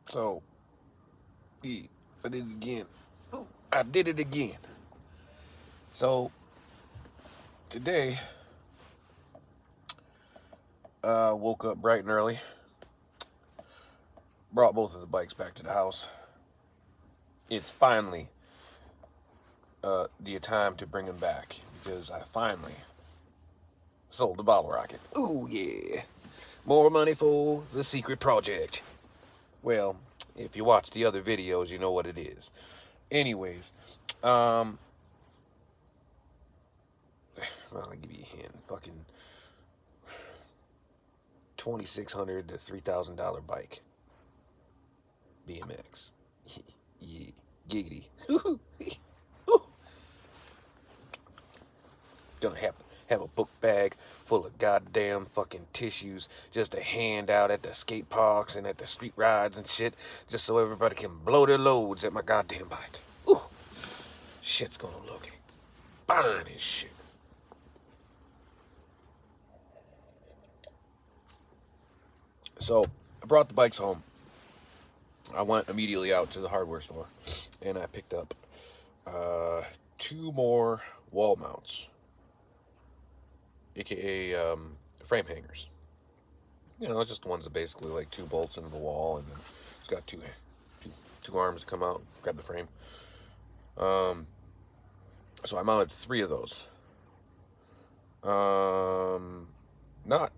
So, yeah, I did it again. Ooh, I did it again. So, today, woke up bright and early, brought both of the bikes back to the house. It's finally the time to bring them back because I finally sold the bottle rocket. Ooh, yeah. More money for the secret project. Well, if you watch the other videos, you know what it is. Anyways, well, I'll give you a hint. Fucking $2,600 to $3,000 bike. BMX. Yeah, giggity. Gonna have a book bag full of goddamn fucking tissues just to hand out at the skate parks and at the street rides and shit, just so everybody can blow their loads at my goddamn bike. Ooh, shit's gonna look fine as shit. So I brought the bikes home. I went immediately out to the hardware store and I picked up two more wall mounts, aka frame hangers. You know, it's just the ones that basically like two bolts into the wall, and then it's got two arms to come out, grab the frame. So I mounted three of those. Not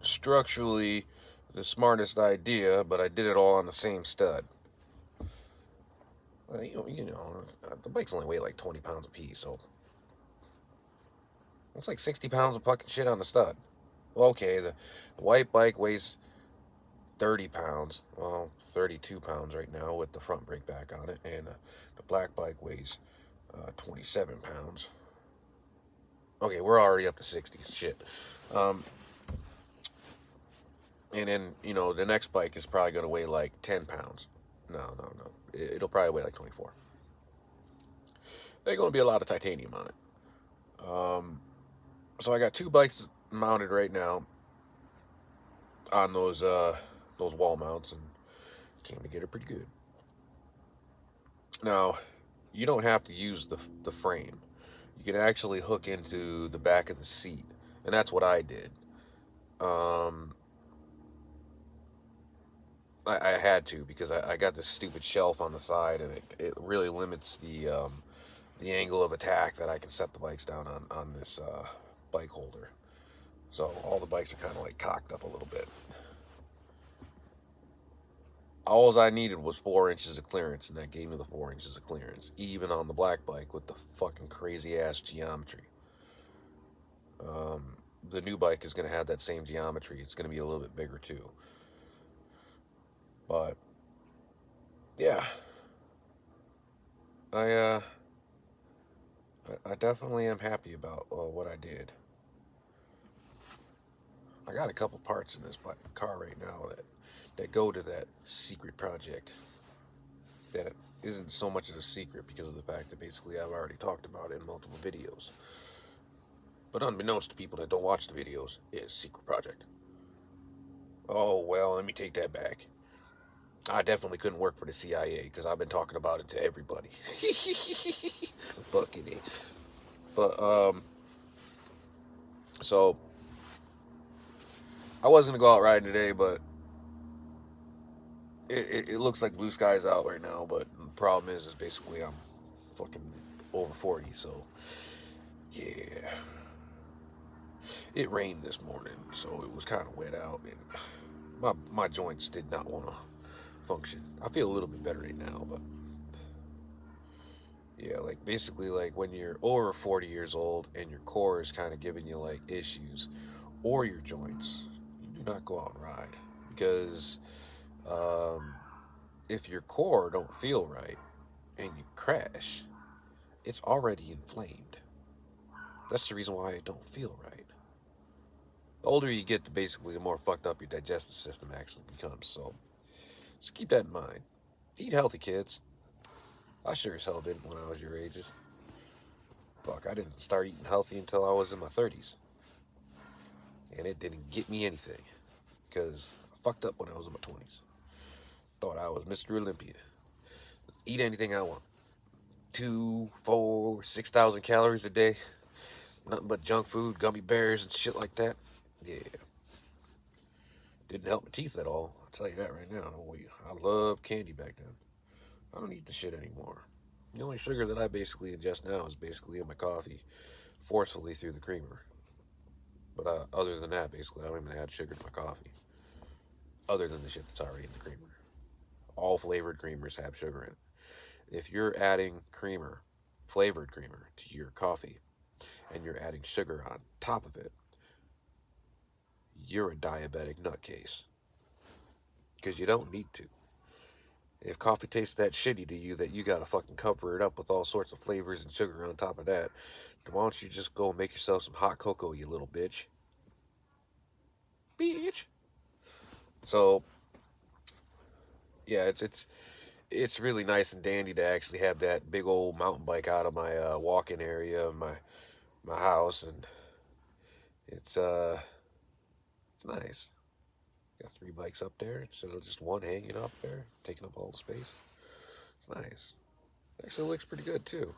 structurally the smartest idea, but I did it all on the same stud. The bikes only weigh like 20 pounds a piece, so it's like 60 pounds of fucking shit on the stud. Well, okay, the white bike weighs 30 pounds. Well, 32 pounds right now with the front brake back on it. And the black bike weighs 27 pounds. Okay, we're already up to 60. Shit. And then, the next bike is probably going to weigh like 10 pounds. No. It'll probably weigh like 24. There's going to be a lot of titanium on it. So I got two bikes mounted right now on those wall mounts, and came together pretty good. Now, you don't have to use the frame. You can actually hook into the back of the seat, and that's what I did. I had to because I got this stupid shelf on the side, and it really limits the angle of attack that I can set the bikes down on this bike holder. So all the bikes are kind of like cocked up a little bit. All I needed was 4 inches of clearance, and that gave me the 4 inches of clearance, even on the black bike with the fucking crazy ass geometry. The new bike is going to have that same geometry. It's going to be a little bit bigger too. But yeah, I definitely am happy about what I did. I got a couple parts in this car right now that go to that secret project. That it isn't so much of a secret because of the fact that basically I've already talked about it in multiple videos. But unbeknownst to people that don't watch the videos, it's a secret project. Oh, well, let me take that back. I definitely couldn't work for the CIA because I've been talking about it to everybody. Fucking it. But, so, I wasn't going to go out riding today, but it looks like blue skies out right now. But the problem is basically I'm fucking over 40, so, yeah. It rained this morning, so it was kind of wet out, and my joints did not want to function. I feel a little bit better right now, but yeah, like basically like when you're over 40 years old and your core is kind of giving you like issues, or your joints, you do not go out and ride because if your core don't feel right and you crash, it's already inflamed. That's the reason why it don't feel right. The older you get, basically the more fucked up your digestive system actually becomes. So just keep that in mind. Eat healthy, kids. I sure as hell didn't when I was your ages. Fuck, I didn't start eating healthy until I was in my 30s. And it didn't get me anything. Because I fucked up when I was in my 20s. Thought I was Mr. Olympia. Eat anything I want. 2, 4, 6,000 calories a day. Nothing but junk food, gummy bears, and shit like that. Yeah. Didn't help my teeth at all. I'll tell you that right now. I love candy back then. I don't eat the shit anymore. The only sugar that I basically ingest now is basically in my coffee, forcefully through the creamer. But other than that, basically, I don't even add sugar to my coffee. Other than the shit that's already in the creamer. All flavored creamers have sugar in it. If you're adding creamer, flavored creamer, to your coffee, and you're adding sugar on top of it, you're a diabetic nutcase. Because you don't need to. If coffee tastes that shitty to you that you gotta fucking cover it up with all sorts of flavors and sugar on top of that, then why don't you just go and make yourself some hot cocoa, you little bitch? Bitch. So, yeah, it's really nice and dandy to actually have that big old mountain bike out of my walk-in area of my house, and it's nice. Got 3 bikes up there instead of just one hanging up there, taking up all the space. It's nice. It actually looks pretty good too.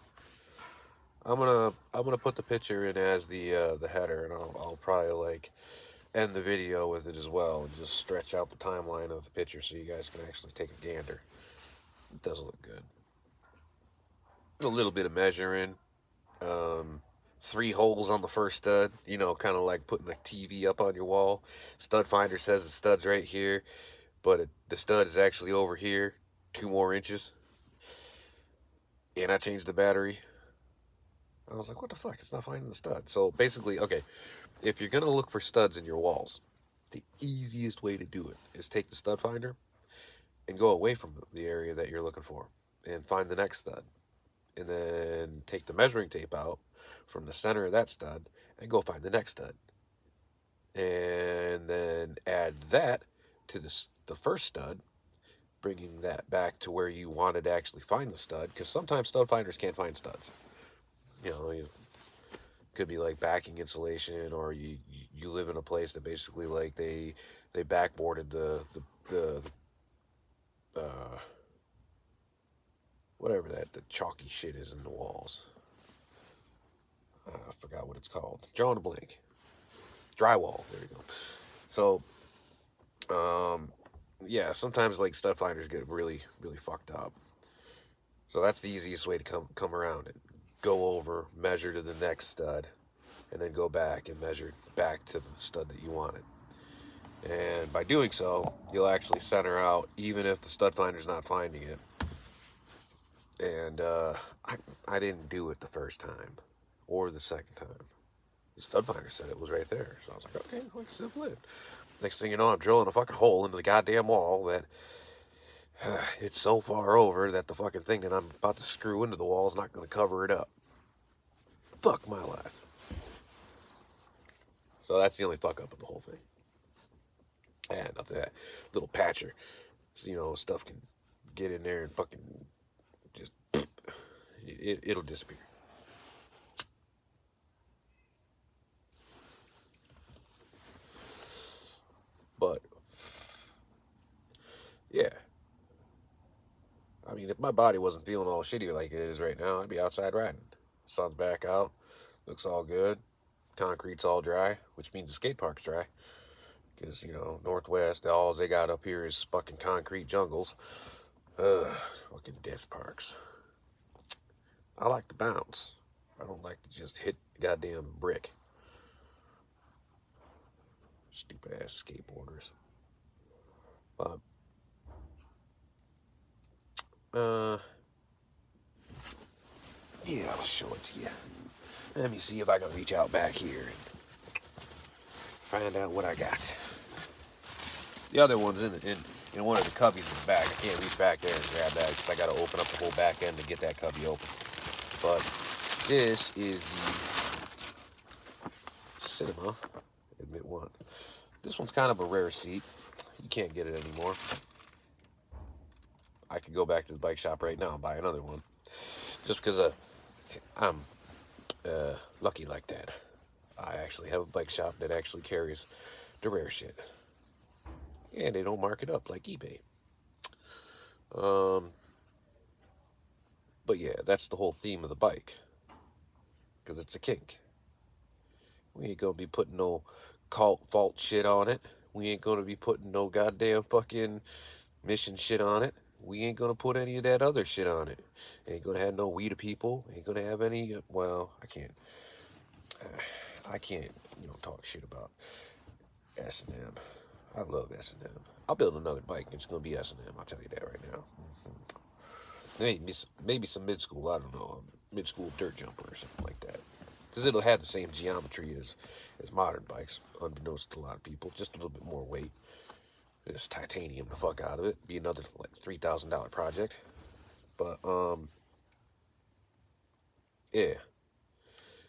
I'm gonna put the picture in as the header, and I'll probably like end the video with it as well, and just stretch out the timeline of the picture so you guys can actually take a gander. It does look good. A little bit of measuring. 3 holes on the first stud, you know, kind of like putting a TV up on your wall. Stud finder says the stud's right here, but the stud is actually over here, 2 more inches. And I changed the battery. I was like, what the fuck? It's not finding the stud. So basically, okay, if you're going to look for studs in your walls, the easiest way to do it is take the stud finder and go away from the area that you're looking for and find the next stud. And then take the measuring tape out from the center of that stud and go find the next stud. And then add that to the first stud, bringing that back to where you wanted to actually find the stud, because sometimes stud finders can't find studs. You know, it could be like backing insulation, or you live in a place that basically like they backboarded the whatever the chalky shit is in the walls. I forgot what it's called. Drawing a blank. Drywall. There you go. So, yeah, sometimes like stud finders get really, really fucked up. So that's the easiest way to come around it. Go over, measure to the next stud, and then go back and measure back to the stud that you wanted. And by doing so, you'll actually center out, even if the stud finder's not finding it. And I didn't do it the first time or the second time. The stud finder said it was right there. So I was like, okay, like simple it. Next thing you know, I'm drilling a fucking hole into the goddamn wall that it's so far over that the fucking thing that I'm about to screw into the wall is not going to cover it up. Fuck my life. So that's the only fuck up of the whole thing. And after that, little patcher, so, you know, stuff can get in there and fucking just, it'll disappear. But, yeah. I mean, if my body wasn't feeling all shitty like it is right now, I'd be outside riding. Sun's back out, looks all good, concrete's all dry, which means the skate park's dry. Because, you know, Northwest, all they got up here is fucking concrete jungles. Fucking death parks. I like to bounce. I don't like to just hit the goddamn brick. Stupid ass skateboarders. But, yeah, I'll show it to you. Let me see if I can reach out back here and find out what I got. The other one's in one of the cubbies in the back. I can't reach back there and grab that because I got to open up the whole back end to get that cubby open. But this is the Cinema Admit One. This one's kind of a rare seat. You can't get it anymore. I could go back to the bike shop right now and buy another one. Just because I'm lucky like that. I actually have a bike shop that actually carries the rare shit. And they don't mark it up like eBay. But yeah, that's the whole theme of the bike, because it's a kink. We ain't gonna be putting no cult fault shit on it. We ain't gonna be putting no goddamn fucking mission shit on it. We ain't gonna put any of that other shit on it. Ain't gonna have no we the people. Ain't gonna have any. Well, I can't, talk shit about S&M. I love S&M. I'll build another bike. It's gonna be S&M. I'll tell you that right now. Maybe some mid school. I don't know, mid school dirt jumper or something like that. Because it'll have the same geometry as modern bikes, unbeknownst to a lot of people. Just a little bit more weight. Just titanium the fuck out of it. Be another like $3,000 project. But yeah.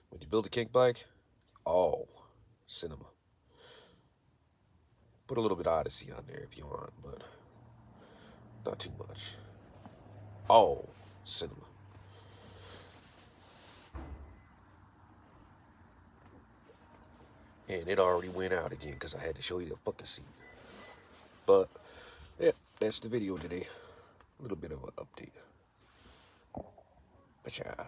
When you build a kink bike, all cinema. Put a little bit of Odyssey on there if you want, but not too much. All cinema. And it already went out again because I had to show you the fucking seat. But yeah, that's the video today. A little bit of an update. But yeah.